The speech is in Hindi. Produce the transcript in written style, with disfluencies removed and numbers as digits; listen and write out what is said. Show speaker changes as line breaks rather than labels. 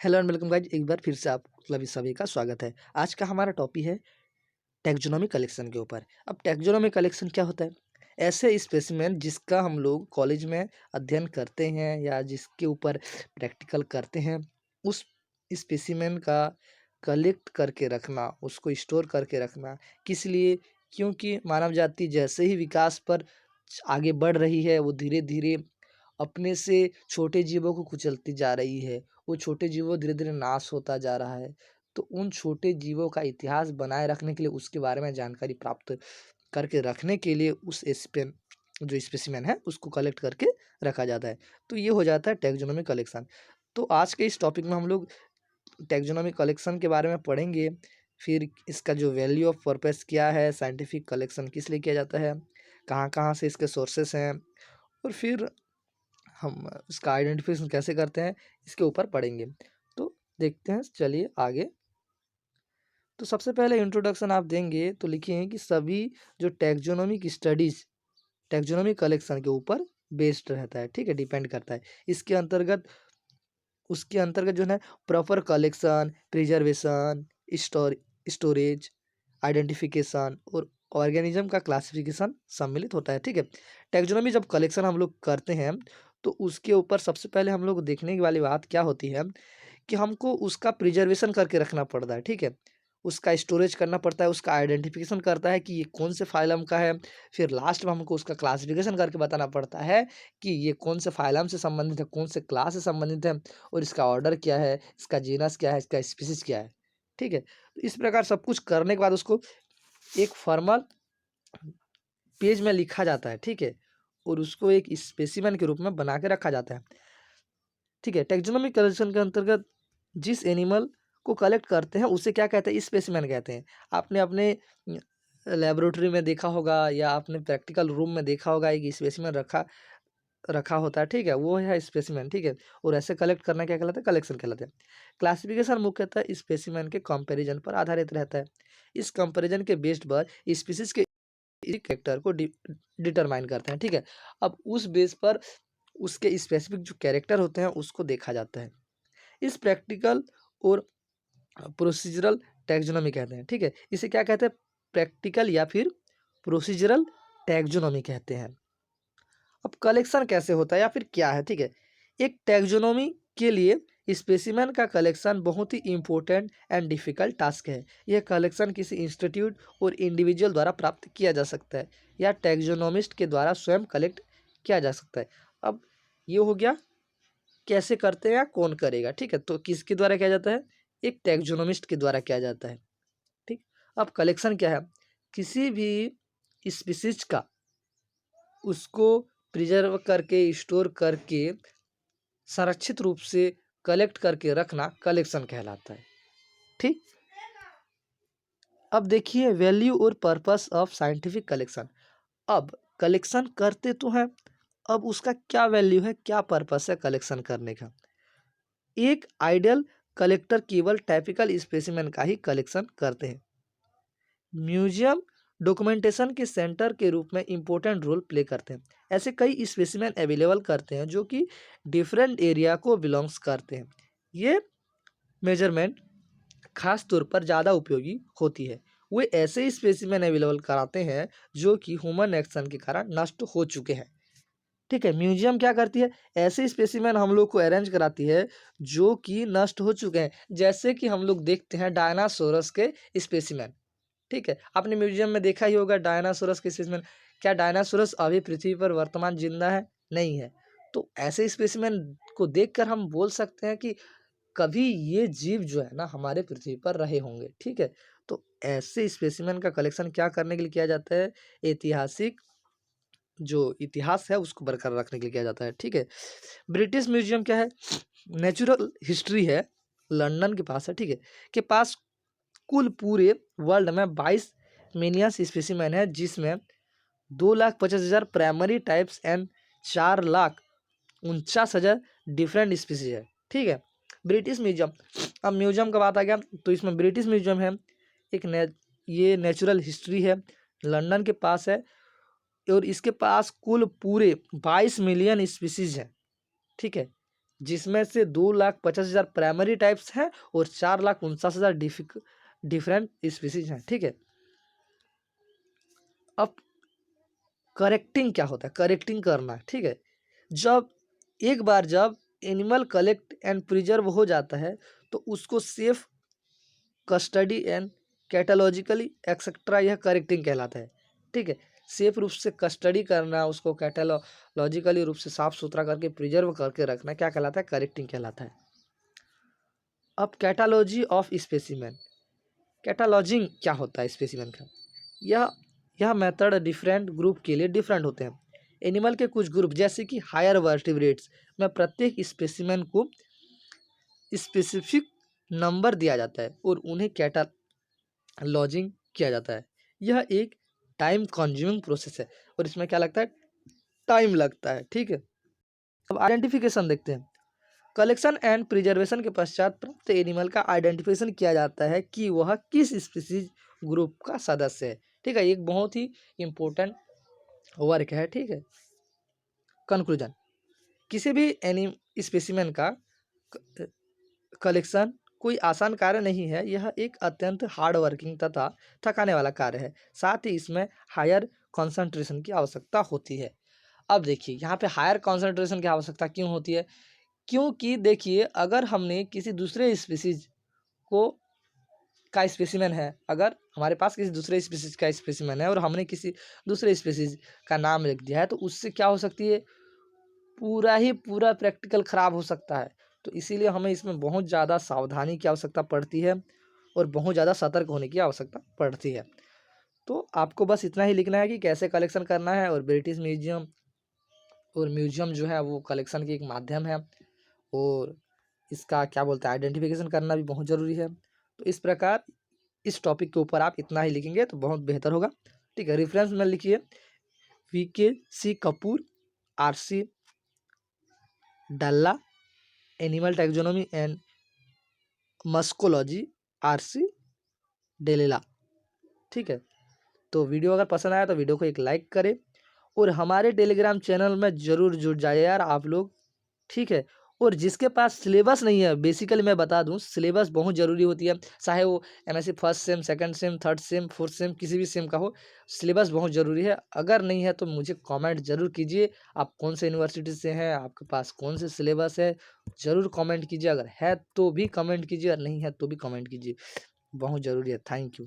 हेलो एंड वेलकम गाइज, एक बार फिर से आप सभी का स्वागत है। आज का हमारा टॉपिक है टैक्सोनॉमी कलेक्शन के ऊपर। अब टैक्सोनॉमी कलेक्शन क्या होता है? ऐसे स्पेसिमेन जिसका हम लोग कॉलेज में अध्ययन करते हैं या जिसके ऊपर प्रैक्टिकल करते हैं, उस स्पेसिमेन का कलेक्ट करके रखना, उसको स्टोर करके रखना। किस लिए? क्योंकि मानव जाति जैसे ही विकास पर आगे बढ़ रही है, वो धीरे धीरे अपने से छोटे जीवों को कुचलती जा रही है। वो छोटे जीवों धीरे धीरे नाश होता जा रहा है। तो उन छोटे जीवों का इतिहास बनाए रखने के लिए, उसके बारे में जानकारी प्राप्त करके रखने के लिए उस स्पेन जो स्पेसिमेन है उसको कलेक्ट करके रखा जाता है। तो ये हो जाता है टैक्सोनॉमी कलेक्शन। तो आज के इस टॉपिक में हम लोग टैक्सोनॉमी कलेक्शन के बारे में पढ़ेंगे। फिर इसका जो वैल्यू ऑफ पर्पस क्या है, साइंटिफिक कलेक्शन किस लिए किया जाता है, कहाँ कहाँ से इसके सोर्सेस हैं, और फिर हम इसका आइडेंटिफिकेशन कैसे करते हैं, इसके ऊपर पढ़ेंगे। तो देखते हैं, चलिए आगे। तो सबसे पहले इंट्रोडक्शन आप देंगे तो लिखिए कि सभी जो टैक्सोनॉमिक स्टडीज टैक्सोनॉमी कलेक्शन के ऊपर बेस्ड रहता है, ठीक है, डिपेंड करता है। इसके अंतर्गत उसके अंतर्गत जो है proper collection, preservation, store storage, identification और ऑर्गेनिज्म का क्लासिफिकेशन सम्मिलित होता है, ठीक है। टैक्सोनॉमी जब कलेक्शन हम लोग करते हैं तो उसके ऊपर सबसे पहले हम लोग देखने वाली बात क्या होती है कि हमको उसका प्रिजर्वेशन करके रखना पड़ता है, ठीक है। उसका स्टोरेज करना पड़ता है, उसका आइडेंटिफिकेशन करता है कि ये कौन से फाइलम का है। फिर लास्ट में हमको उसका क्लासिफिकेशन करके बताना पड़ता है कि ये कौन से फाइलम से संबंधित है, कौन से क्लास से संबंधित है, और इसका ऑर्डर क्या है, इसका जीनस क्या है, इसका स्पीसीज क्या है, ठीक है। तो इस प्रकार सब कुछ करने के बाद उसको एक फॉर्मल पेज में लिखा जाता है, ठीक है, और उसको एक स्पेसिमेन के रूप में बना के रखा जाता है, ठीक है। टैक्सोनॉमी कलेक्शन के अंतर्गत जिस एनिमल को कलेक्ट करते हैं उसे क्या कहते हैं? स्पेसिमेन कहते हैं। आपने अपने लेबोरेटरी में देखा होगा या आपने प्रैक्टिकल रूम में देखा होगा, एक स्पेसिमेन रखा रखा होता है, ठीक है, वो है स्पेसिमेन, ठीक है। और ऐसे कलेक्ट करना क्या कहलाता है? कलेक्शन कहलाता है। क्लासिफिकेशन मुख्यतः स्पेसिमेन के कंपैरिजन पर आधारित रहता है। इस कंपैरिजन के बेस्ड पर स्पीसीज के कैरेक्टर को डिटरमाइन करते हैं, ठीक है। अब उस बेस पर उसके स्पेसिफिक जो कैरेक्टर होते हैं उसको देखा जाता है। इस प्रैक्टिकल और प्रोसीजरल टैक्सोनॉमी कहते हैं, ठीक है। इसे क्या कहते हैं? प्रैक्टिकल या फिर प्रोसीजरल टैक्सोनॉमी कहते हैं। अब कलेक्शन कैसे होता है या फिर क्या है, ठीक है। एक टैक्सोनॉमी के लिए स्पेसिमेन का कलेक्शन बहुत ही इंपॉर्टेंट एंड डिफिकल्ट टास्क है। यह कलेक्शन किसी इंस्टीट्यूट और इंडिविजुअल द्वारा प्राप्त किया जा सकता है या टैक्सोनॉमिस्ट के द्वारा स्वयं कलेक्ट किया जा सकता है। अब ये हो गया कैसे करते हैं या कौन करेगा, ठीक है। तो किसके द्वारा किया जाता है? एक टैक्सोनॉमिस्ट के द्वारा किया जाता है, ठीक। अब कलेक्शन क्या है? किसी भी स्पीसीज का उसको प्रिजर्व करके, स्टोर करके, संरक्षित रूप से कलेक्ट करके रखना कलेक्शन कहलाता है, ठीक। अब देखिए वैल्यू और पर्पस ऑफ साइंटिफिक कलेक्शन। अब कलेक्शन करते तो हैं, अब उसका क्या वैल्यू है, क्या पर्पस है कलेक्शन करने का? एक आइडियल कलेक्टर केवल टाइपिकल स्पेसिमेन का ही कलेक्शन करते हैं। म्यूजियम डॉक्यूमेंटेशन के सेंटर के रूप में इंपॉर्टेंट रोल प्ले करते हैं। ऐसे कई स्पेसिमेन अवेलेबल करते हैं जो कि डिफरेंट एरिया को बिलोंग्स करते हैं। ये मेजरमेंट खास तौर पर ज़्यादा उपयोगी होती है। वे ऐसे स्पेसिमेन अवेलेबल कराते हैं जो कि ह्यूमन एक्शन के कारण नष्ट हो चुके हैं, ठीक है। म्यूजियम क्या करती है? ऐसे स्पेसिमेन हम लोग को अरेंज कराती है जो कि नष्ट हो चुके हैं। जैसे कि हम लोग देखते हैं डायनासोरस के स्पेसिमेन, ठीक है। आपने म्यूजियम में देखा ही होगा डायनासोरस के स्पेसिमेन। क्या डायनासोरस अभी पृथ्वी पर वर्तमान जिंदा है? नहीं है। तो ऐसे स्पेसिमेन को देखकर हम बोल सकते हैं कि कभी ये जीव जो है ना हमारे पृथ्वी पर रहे होंगे, ठीक है। तो ऐसे स्पेसिमेन का कलेक्शन क्या करने के लिए किया जाता है? ऐतिहासिक जो इतिहास है उसको बरकरार रखने के लिए किया जाता है, ठीक है। ब्रिटिश म्यूजियम क्या है? नेचुरल हिस्ट्री है, लंदन के पास है, ठीक है, के पास कुल पूरे वर्ल्ड में 22 मिलियन स्पेसिमेन है, जिसमें 2,50,000 primary types and 4,49,000 different species है, ठीक है। ब्रिटिश म्यूजियम, अब म्यूजियम का बात आ गया तो इसमें ब्रिटिश म्यूजियम है, एक ये नेचुरल हिस्ट्री है, लंदन के पास है, और इसके पास कुल पूरे 22 मिलियन स्पीसीज है, ठीक है। जिसमें से 2,50,000 प्राइमरी टाइप्स हैं और 4,49,000 डिफरेंट स्पीसीज हैं। ठीक है, अब करेक्टिंग क्या होता है? करेक्टिंग करना, ठीक है। एक बार जब एनिमल कलेक्ट एंड प्रिजर्व हो जाता है तो उसको सेफ कस्टडी एंड कैटोलॉजिकली एक्सेट्रा, यह करेक्टिंग कहलाता है। ठीक है, सेफ रूप से कस्टडी करना, उसको कैटोलॉजिकली रूप से साफ सुथरा करके प्रिजर्व करके रखना क्या कहलाता है? करेक्टिंग कहलाता है। अब कैटालॉजी ऑफ स्पेसिमेन, कैटालॉजिंग क्या होता है स्पेसिमेन का? यह मेथड डिफरेंट ग्रुप के लिए डिफरेंट होते हैं। एनिमल के कुछ ग्रुप जैसे कि हायर वर्टिब्रेट्स में प्रत्येक स्पेसिमेन को स्पेसिफिक नंबर दिया जाता है और उन्हें कैटालॉजिंग किया जाता है। यह एक टाइम कंज्यूमिंग प्रोसेस है और इसमें क्या लगता है? टाइम लगता है। ठीक है, अब आइडेंटिफिकेशन देखते हैं। कलेक्शन एंड प्रिजर्वेशन के पश्चात प्राप्त एनिमल का आइडेंटिफिकेशन किया जाता है कि वह किस स्पीसीज ग्रुप का सदस्य है। ठीक है, एक बहुत ही इंपॉर्टेंट वर्क है। ठीक है, कंक्लूजन, किसी भी स्पेसिमेन का कलेक्शन कोई आसान कार्य नहीं है। यह एक अत्यंत हार्ड वर्किंग तथा थकाने वाला कार्य है। साथ ही इसमें हायर कंसंट्रेशन की आवश्यकता होती है। अब देखिए यहाँ पे हायर कंसंट्रेशन की आवश्यकता क्यों होती है? क्योंकि देखिए, अगर हमने किसी दूसरे स्पीसीज को का स्पेसिमेन है, अगर हमारे पास किसी दूसरे स्पीसीज का स्पेसिमेन है और हमने किसी दूसरे स्पीसीज का नाम लिख दिया है तो उससे क्या हो सकती है? पूरा प्रैक्टिकल ख़राब हो सकता है। तो इसीलिए हमें इसमें बहुत ज़्यादा सावधानी की आवश्यकता पड़ती है और बहुत ज़्यादा सतर्क होने की आवश्यकता पड़ती है। तो आपको बस इतना ही लिखना है कि कैसे कलेक्शन करना है, और ब्रिटिश म्यूजियम जो है वो कलेक्शन की एक माध्यम है, और इसका क्या बोलते हैं, आइडेंटिफिकेशन करना भी बहुत ज़रूरी है। तो इस प्रकार इस टॉपिक के ऊपर आप इतना ही लिखेंगे तो बहुत बेहतर होगा। ठीक है, रेफरेंस में लिखिए VK Kapoor, RC Dalla, animal taxonomy and museology, RC Dalela. ठीक है, तो वीडियो अगर पसंद आया तो वीडियो को एक लाइक करें और हमारे टेलीग्राम चैनल में ज़रूर जुड़ जाइए यार आप लोग। ठीक है, और जिसके पास सिलेबस नहीं है, बेसिकली मैं बता दूं सिलेबस बहुत ज़रूरी होती है, चाहे वो MSc first sem, second same, third same, fourth same, किसी भी सेम का हो, सिलेबस बहुत ज़रूरी है। अगर नहीं है तो मुझे कमेंट ज़रूर कीजिए, आप कौन से यूनिवर्सिटी से हैं, आपके पास कौन से सिलेबस है, ज़रूर कमेंट कीजिए। अगर है तो भी कमेंट कीजिए और नहीं है तो भी कमेंट कीजिए, बहुत ज़रूरी है। Thank you.